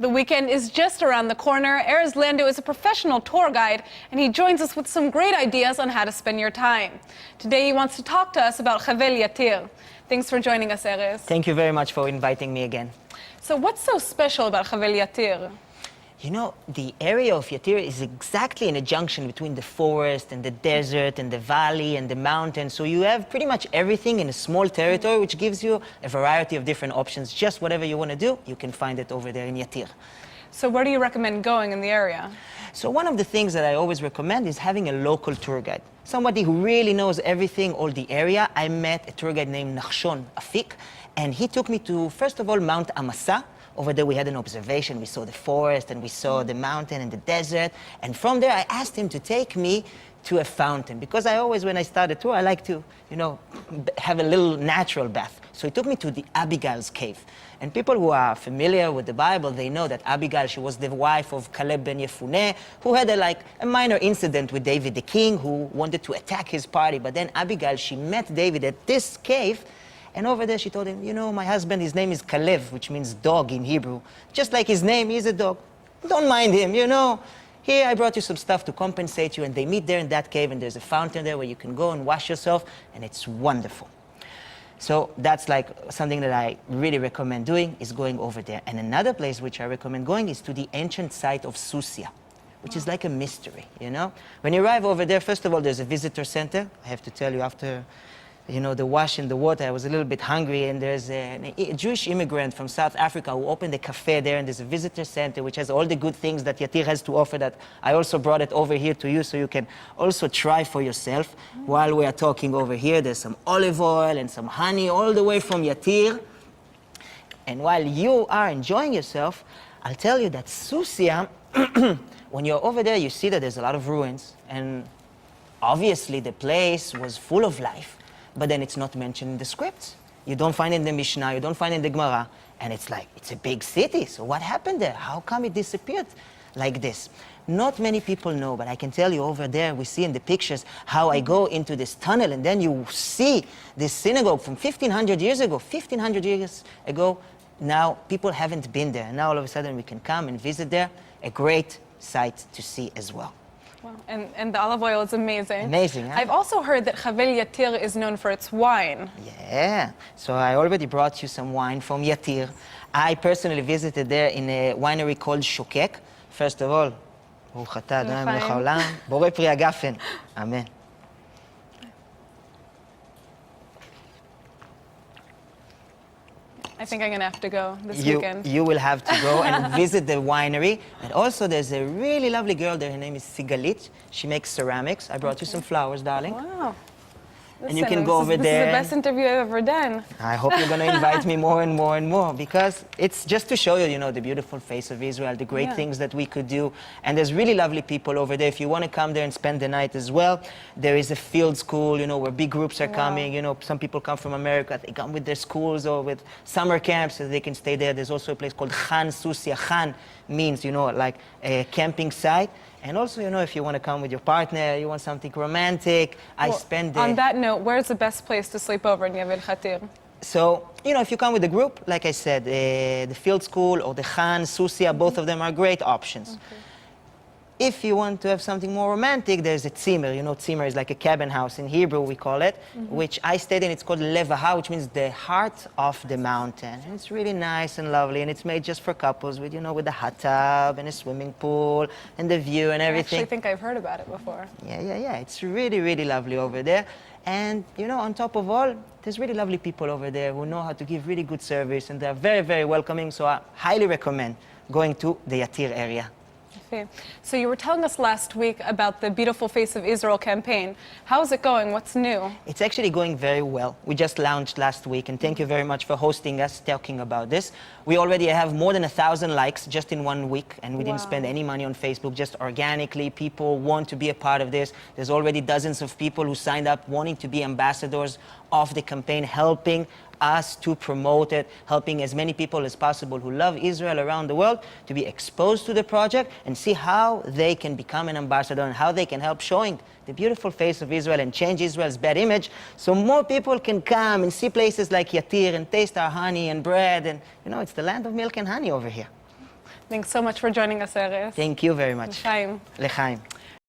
The weekend is just around the corner. Erez Landau is a professional tour guide, and he joins us with some great ideas on how to spend your time. Today he wants to talk to us about Hevel Yatir. Thanks for joining us, Erez. Thank you very much for inviting me again. So what's so special about Hevel Yatir? You know, the area of Yatir is exactly in a junction between the forest and the desert and the valley and the mountain. So you have pretty much everything in a small territory, which gives you a variety of different options. Just whatever you want to do, you can find it over there in Yatir. So where do you recommend going in the area? So one of the things that I always recommend is having a local tour guide. Somebody who really knows everything, all the area. I met a tour guide named Nachshon Afik, and he took me to, first of all, Mount Amasa. Over there we had an observation. We saw the forest and we saw the mountain and the desert. And from there I asked him to take me to a fountain, because I always, when I start a tour, I like to, you know, have a little natural bath. So he took me to the Abigail's cave. And people who are familiar with the Bible, they know that Abigail, she was the wife of Caleb ben Yefuneh, who had a minor incident with David the king, who wanted to attack his party. But then Abigail, she met David at this cave. And over there she told him, you know, my husband, his name is Caleb, which means dog in Hebrew. Just like his name, he's a dog. Don't mind him, you know. Here, I brought you some stuff to compensate you. And they meet there in that cave, and there's a fountain there where you can go and wash yourself, and it's wonderful. So that's like something that I really recommend doing, is going over there. And another place which I recommend going is to the ancient site of Susia, which is like a mystery, you know. When you arrive over there, first of all, there's a visitor center. I have to tell you, after the wash in the water, I was a little bit hungry, and there's a Jewish immigrant from South Africa who opened a cafe there, and there's a visitor center which has all the good things that Yatir has to offer, that I also brought it over here to you, so you can also try for yourself. While we are talking over here, there's some olive oil and some honey all the way from Yatir. And while you are enjoying yourself, I'll tell you that Susia, when you're over there, you see that there's a lot of ruins, and obviously the place was full of life. But then it's not mentioned in the scripts. You don't find it in the Mishnah, you don't find it in the Gemara, and it's like, it's a big city, so what happened there? How come it disappeared like this? Not many people know, but I can tell you over there, we see in the pictures how I go into this tunnel, and then you see this synagogue from 1,500 years ago. 1,500 years ago, now people haven't been there, and now all of a sudden we can come and visit there. A great sight to see as well. Wow. And the olive oil is amazing. Amazing, huh? I've also heard that Hevel Yatir is known for its wine. Yeah, so I already brought you some wine from Yatir. I personally visited there in a winery called Shokek. First of all, ברוך אתה אדוני מלך העולם, בורא פרי הגפן. Amen. I think I'm going to have to go this weekend. You will have to go and visit the winery. And also there's a really lovely girl there. Her name is Sigalit. She makes ceramics. I brought you some flowers, darling. Wow. And you can go over there. This is the best interview I've ever done. I hope you're going to invite me more and more and more, because it's just to show you, you know, the beautiful face of Israel, the great things that we could do. And there's really lovely people over there. If you want to come there and spend the night as well, there is a field school, you know, where big groups are coming. You know, some people come from America. They come with their schools or with summer camps, so they can stay there. There's also a place called Khan Susia. Khan means, you know, like a camping site. And also, you know, if you want to come with your partner, you want something romantic, On that note, where's the best place to sleep over in Hevel Yatir? So, you know, if you come with a group, like I said, the field school or the Khan, Susia, both of them are great options. Okay. If you want to have something more romantic, there's a tzimmer. You know, tzimmer is like a cabin house. In Hebrew, we call it, which I stayed in. It's called Levaha, which means the heart of the mountain. And it's really nice and lovely, and it's made just for couples with, you know, with a hot tub and a swimming pool and the view and everything. I actually think I've heard about it before. Yeah. It's really, really lovely over there. And, you know, on top of all, there's really lovely people over there who know how to give really good service, and they're very, very welcoming. So I highly recommend going to the Yatir area. So you were telling us last week about the Beautiful Face of Israel campaign. How is it going? What's new? It's actually going very well. We just launched last week, and thank you very much for hosting us, talking about this. We already have more than 1,000 likes just in 1 week, and we didn't spend any money on Facebook, just organically. People want to be a part of this. There's already dozens of people who signed up wanting to be ambassadors of the campaign, helping us to promote it, helping as many people as possible who love Israel around the world to be exposed to the project and see how they can become an ambassador and how they can help showing the beautiful face of Israel and change Israel's bad image, so more people can come and see places like Yatir and taste our honey and bread. And, you know, it's the land of milk and honey over here. Thanks so much for joining us, Erez. Thank you very much. L'chaim. L'chaim.